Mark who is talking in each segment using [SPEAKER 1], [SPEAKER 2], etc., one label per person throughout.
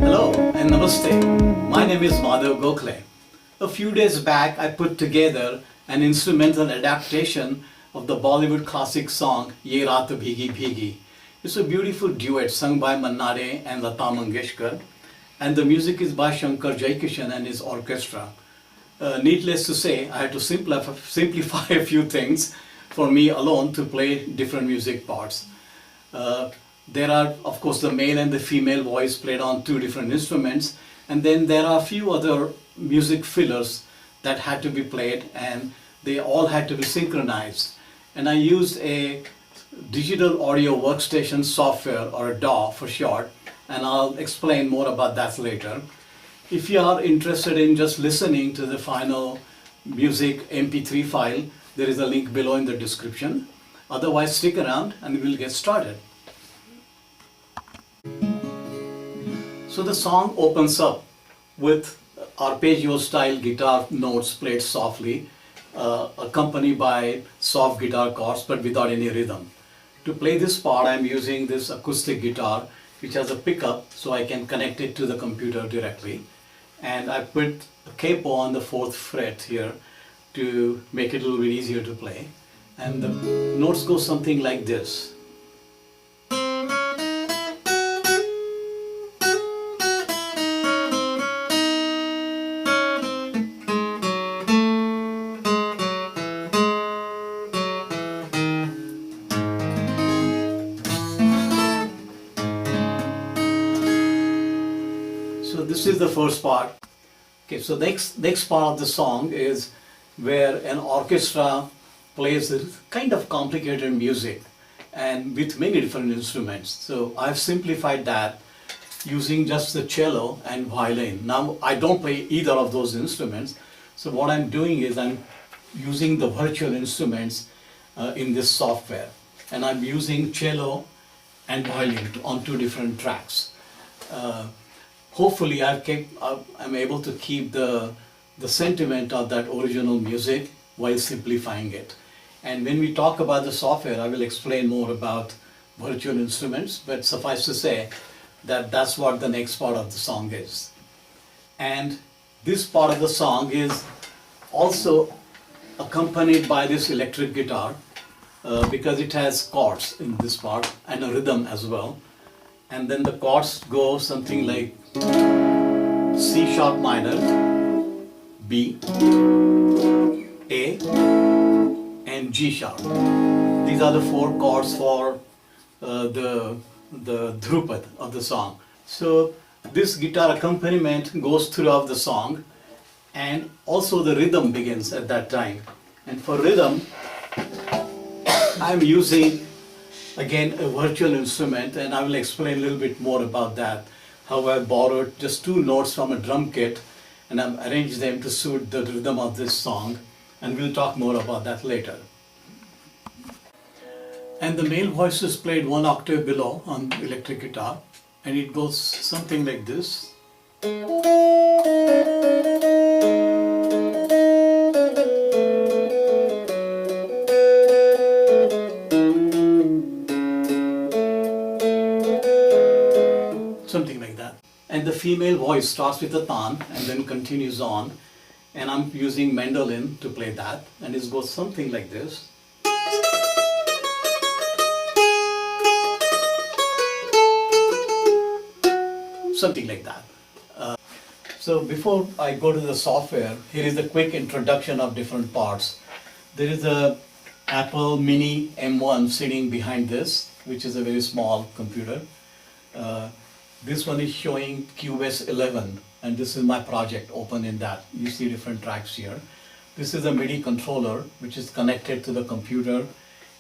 [SPEAKER 1] Hello and Namaste. My name is Madhav Gokhale. A few days back I put together an instrumental adaptation of the Bollywood classic song Ye Raat Bhigi Bhigi. It's a beautiful duet sung by Manna Dey and Lata Mangeshkar, and the music is by Shankar Jaikishan and his orchestra. Needless to say, I had to simplify a few things for me alone to play different music parts. There are, of course, the male and the female voice played on two different instruments, and then there are a few other music fillers that had to be played, and they all had to be synchronized. And I used a digital audio workstation software, or a DAW for short, and I'll explain more about that later. If you are interested in just listening to the final music MP3 file, there is a link below in the description. Otherwise, stick around and we'll get started. So the song opens up with arpeggio style guitar notes played softly, accompanied by soft guitar chords but without any rhythm. To play this part, I'm using this acoustic guitar which has a pickup so I can connect it to the computer directly. And I put a capo on the 4th fret here to make it a little bit easier to play. And the notes go something like this. So this is the first part. Okay, so next part of the song is where an orchestra plays this kind of complicated music and with many different instruments. So I've simplified that using just the cello and violin. Now I don't play either of those instruments. So what I'm doing is I'm using the virtual instruments in this software, and I'm using cello and violin on two different tracks. Hopefully I'm able to keep the sentiment of that original music while simplifying it. And when we talk about the software, I will explain more about virtual instruments, but suffice to say that that's what the next part of the song is. And this part of the song is also accompanied by this electric guitar because it has chords in this part and a rhythm as well. And then the chords go something like C sharp minor, B, A, and G sharp. These are the 4 chords for the dhrupad of the song. So this guitar accompaniment goes throughout the song, and also the rhythm begins at that time. And for rhythm, I'm using again a virtual instrument, and I will explain a little bit more about that. How I borrowed just 2 notes from a drum kit and I've arranged them to suit the rhythm of this song, and we'll talk more about that later. And the male voice is played 1 octave below on the electric guitar, and it goes something like this. Something like that. And the female voice starts with a tan and then continues on, and I'm using mandolin to play that, and it goes something like this. Something like that. So before I go to the software, here is a quick introduction of different parts. There is a Apple Mini M1 sitting behind this, which is a very small computer. This one is showing QS 11, and this is my project open in that. You see different tracks here. This is a MIDI controller which is connected to the computer,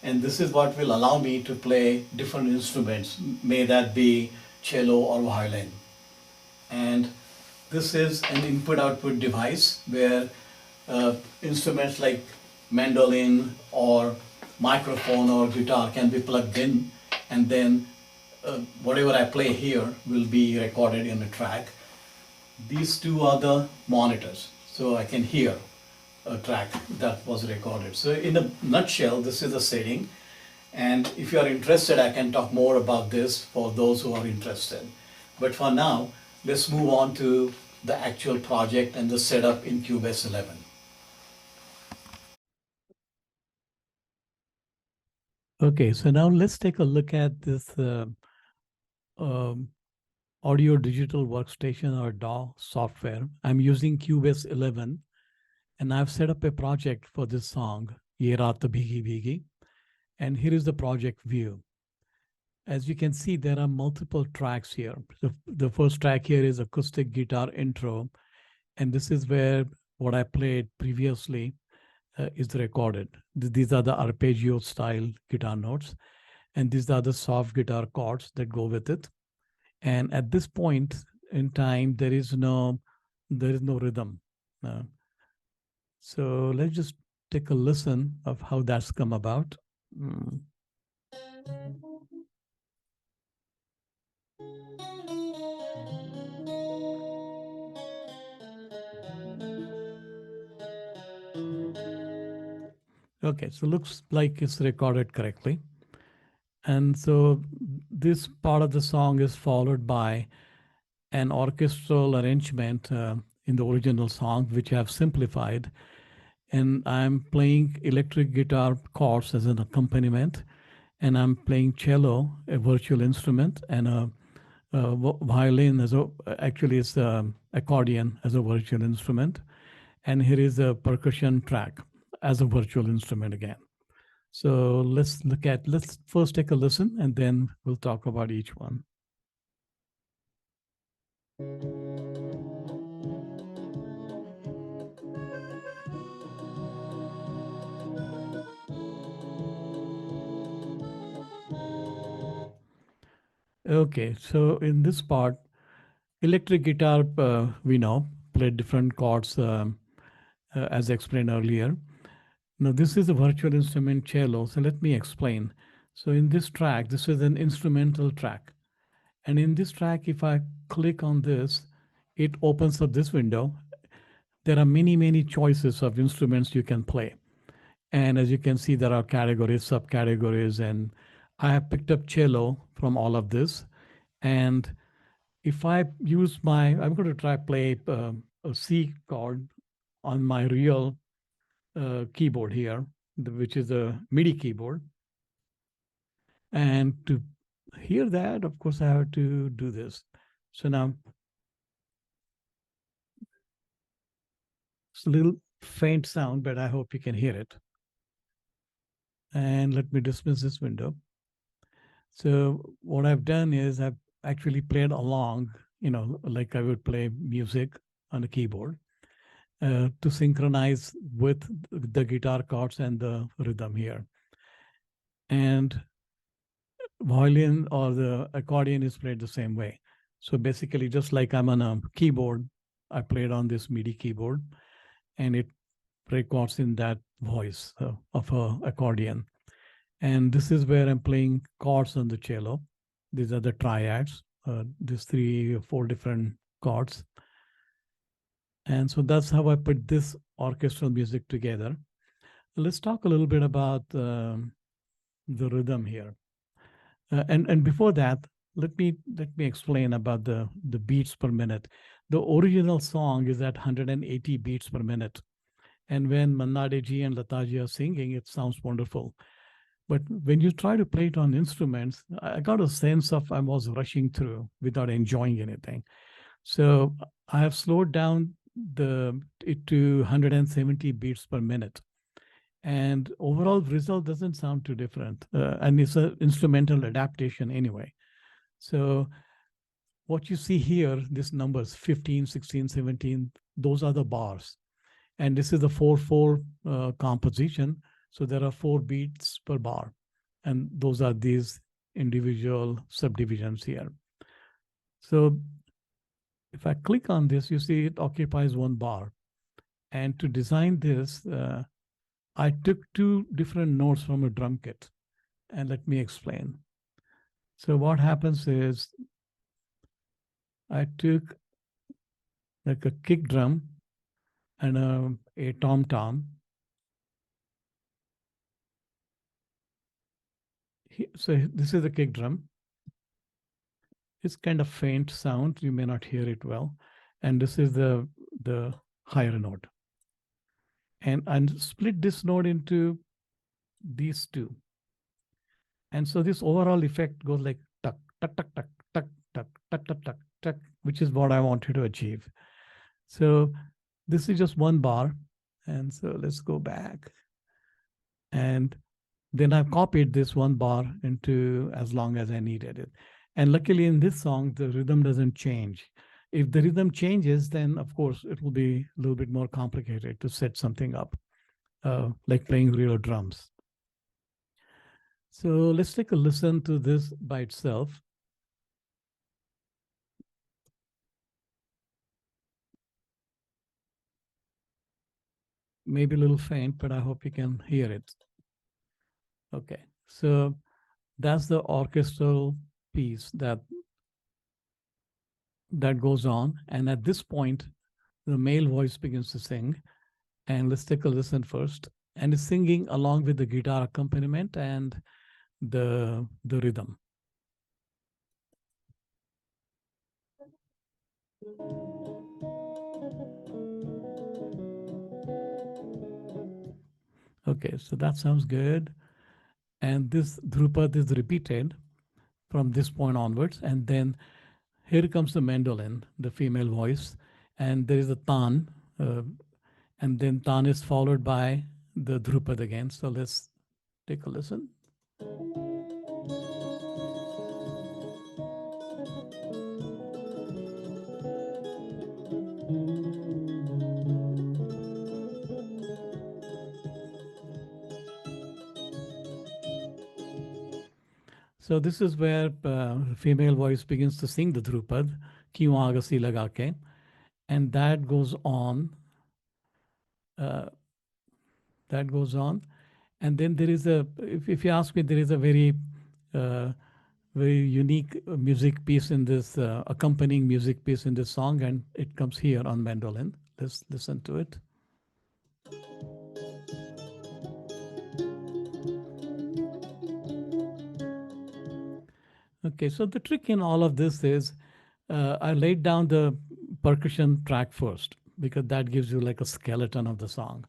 [SPEAKER 1] and this is what will allow me to play different instruments, may that be cello or violin. And this is an input-output device where instruments like mandolin or microphone or guitar can be plugged in, and then whatever I play here will be recorded in a track. These 2 are the monitors, so I can hear a track that was recorded. So in a nutshell, this is the setting, and if you are interested, I can talk more about this for those who are interested. But for now, let's move on to the actual project and the setup in Cubase 11. Okay, so now let's take a look at this um, audio digital workstation or DAW software. I'm using Cubase 11, and I've set up a project for this song, Raat, Bhigi, Bhigi. And here is the project view. As you can see, there are multiple tracks here. The first track here is acoustic guitar intro, and this is where what I played previously is recorded. These are the arpeggio style guitar notes, and these are the soft guitar chords that go with it. And at this point in time, there is no rhythm. Uh, so let's just take a listen of how that's come about. Mm. Okay, so looks like it's recorded correctly. And so this part of the song is followed by an orchestral arrangement in the original song, which I have simplified. And I'm playing electric guitar chords as an accompaniment. And I'm playing cello, a virtual instrument, and a violin as a, actually it's accordion as a virtual instrument. And here is a percussion track as a virtual instrument again. So let's first take a listen and then we'll talk about each one. Okay, so in this part, electric guitar, we know, play different chords as explained earlier. Now, this is a virtual instrument cello, so let me explain. So in this track, this is an instrumental track. And in this track, if I click on this, it opens up this window. There are many, many choices of instruments you can play. And as you can see, there are categories, subcategories, and I have picked up cello from all of this. And if I use I'm going to try play a C chord on my real keyboard here, which is a MIDI keyboard. And to hear that, of course, I have to do this. So now it's a little faint sound, but I hope you can hear it. And let me dismiss this window. So what I've done is I've actually played along, like I would play music on a keyboard to synchronize with the guitar chords and the rhythm here. And violin or the accordion is played the same way. So basically, just like I'm on a keyboard, I played on this MIDI keyboard, and it records in that voice of a accordion. And this is where I'm playing chords on the cello. These are the triads, these 3 or 4 different chords. And so that's how I put this orchestral music together. Let's talk a little bit about the rhythm here. And before that, let me explain about the beats per minute. The original song is at 180 beats per minute. And when Mannade ji and Lataji are singing, it sounds wonderful. But when you try to play it on instruments, I got a sense of I was rushing through without enjoying anything. So I have slowed down it to 170 beats per minute. And overall result doesn't sound too different. And it's an instrumental adaptation anyway. So what you see here, these numbers 15, 16, 17, those are the bars. And this is the 4/4 composition. So there are 4 beats per bar. And those are these individual subdivisions here. So if I click on this, you see it occupies 1 bar. And to design this, I took 2 different notes from a drum kit. And let me explain. So what happens is I took like a kick drum and a tom tom. So this is the kick drum.
[SPEAKER 2] It's kind of faint sound. You may not hear it well. And this is the higher note. And split this note into these two. And so this overall effect goes like tuck, tuck, tuck, tuck, tuck, tuck, tuck, tuck, tuck, tuck, which is what I wanted to achieve. So this is just one bar. And so let's go back. And then I've copied this one bar into as long as I needed it. And luckily in this song, the rhythm doesn't change. If the rhythm changes, then of course it will be a little bit more complicated to set something up, like playing real drums. So let's take a listen to this by itself. Maybe a little faint, but I hope you can hear it. Okay, so that's the orchestral piece that goes on. And at this point, the male voice begins to sing. And let's take a listen first. And it's singing along with the guitar accompaniment and the rhythm. Okay, so that sounds good. And this Drupad is repeated from this point onwards. And then here comes the mandolin, the female voice, and there is a tan, and then tan is followed by the Drupad again. So let's take a listen. So this is where female voice begins to sing the Drupad, Kyun Agasi Lagake, and that goes on. Uh, that goes on, and then there is a. If you ask me, there is a uh, very unique music piece in this accompanying music piece in this song, and it comes here on mandolin. Let's listen to it. Okay, so the trick in all of this is I laid down the percussion track first because that gives you like a skeleton of the song.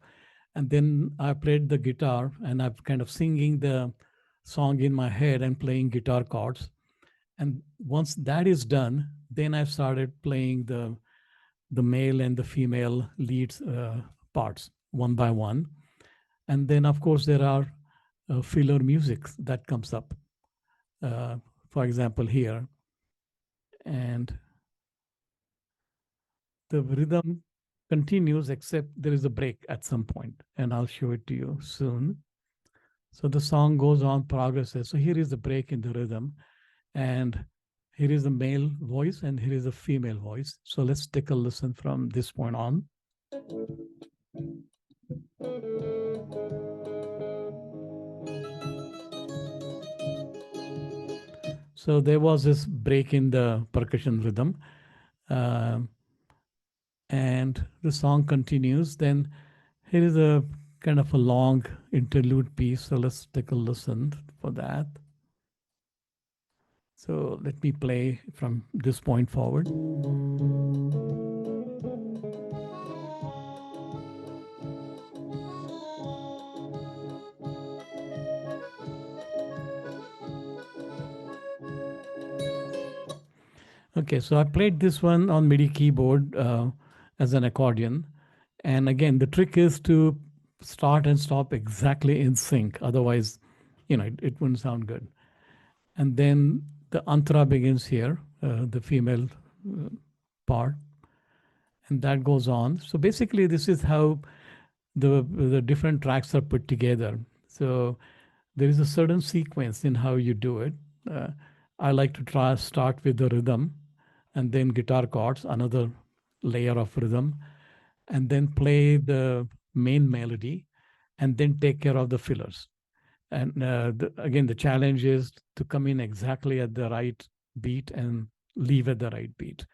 [SPEAKER 2] And then I played the guitar and I'm kind of singing the song in my head and playing guitar chords. And once that is done, then I started playing the male and the female leads parts one by one. And then, of course, there are filler music that comes up. Uh, for example, here, and the rhythm continues except there is a break at some point, and I'll show it to you soon. So the song goes on, progresses. So here is the break in the rhythm, and here is the male voice, and here is the female voice. So let's take a listen from this point on. So there was this break in the percussion rhythm, uh, and the song continues. Then here is a kind of a long interlude piece. So let's take a listen for that. So let me play from this point forward. Okay, so I played this one on MIDI keyboard as an accordion. And again, the trick is to start and stop exactly in sync. Otherwise, it wouldn't sound good. And then the antara begins here, the female uh, part, and that goes on. So basically, this is how the different tracks are put together. So there is a certain sequence in how you do it. Uh, I like to try start with the rhythm, and then guitar chords, another layer of rhythm, and then play the main melody, and then take care of the fillers. And again, the challenge is to come in exactly at the right beat and leave at the right beat.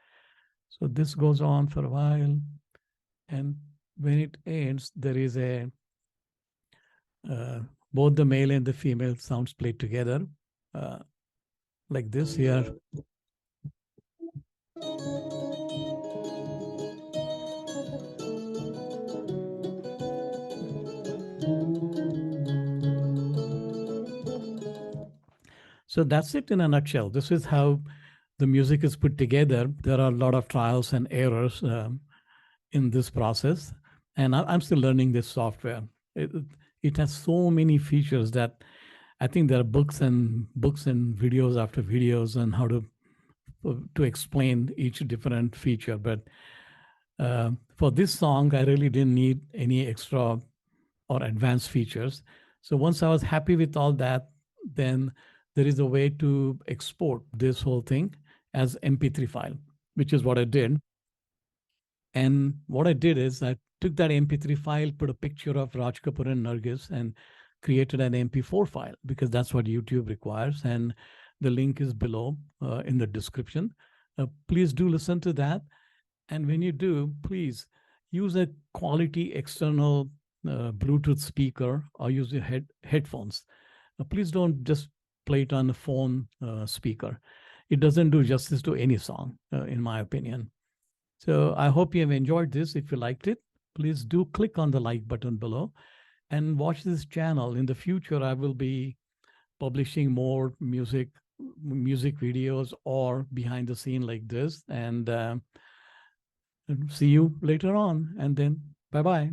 [SPEAKER 2] So this goes on for a while, and when it ends, there is a uh, both the male and the female sounds played together, uh, like this here. So that's it in a nutshell. This is how the music is put together. There are a lot of trials and errors in this process, and I'm still learning this software. It has so many features that I think there are books and videos after videos on how to explain each different feature. But for this song, I really didn't need any extra or advanced features. So once I was happy with all that, then there is a way to export this whole thing as MP3 file, which is what I did. And what I did is I took that MP3 file, put a picture of Raj Kapoor and Nargis, and created an MP4 file because that's what YouTube requires. And the link is below in the description. Please do listen to that. And when you do, please use a quality external Bluetooth speaker or use your headphones. Please don't just play it on the phone speaker. It doesn't do justice to any song, in my opinion. So I hope you have enjoyed this. If you liked it, please do click on the like button below and watch this channel. In the future, I will be publishing more music videos or behind the scene like this. And see you later on. And then bye bye.